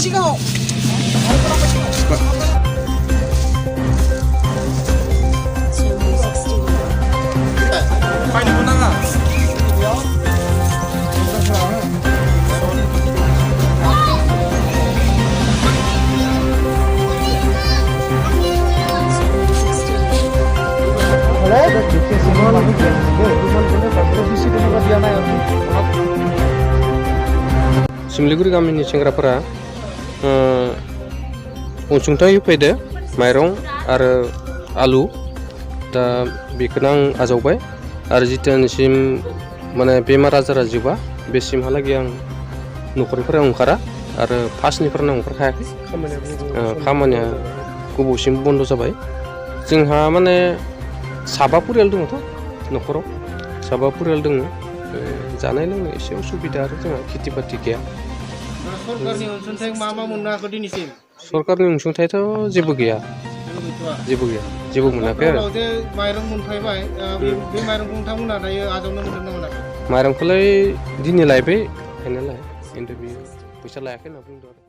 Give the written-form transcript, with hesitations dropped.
sigaw. Pakai di mana? Siliguri गामिनि सेंग्राफोरा अनसुंथाइ होफैदो माइरं आरो आलु दा बेखौनो आं आजावबाय आरो जितियानिसिम माने बेमार आजारा जोबा बेसिमहालागै आं न'खरनिफ्राय ओंखारा आरो फार्स्टनिफ्रायनो ओंखारखायाखै खामानिया गोबावसिम बन्द जाबाय जोंहा माने साबा परियाल दङथ' न'खराव साबा परियाल दङ जानाय लोंनाय एसे उसुबिदा आरो जोंहा खेथि बाथि गैया सरकारनि अनसुंथाइ मा मोननो हाखो दिनैसिम सरकारनि अनसुंथाइथ' जेबो गैया जेबो मोनाखै आरो माइरं मोनफायबाय बे माइरंखौ नोंथांमोना दायो आजावनो मोनदों ना मोनाखै माइरंखौलाय दिनै लायबाय लायनायालाय खिन्थु बेयो फैसा लायाखै होनना बुंदों आरो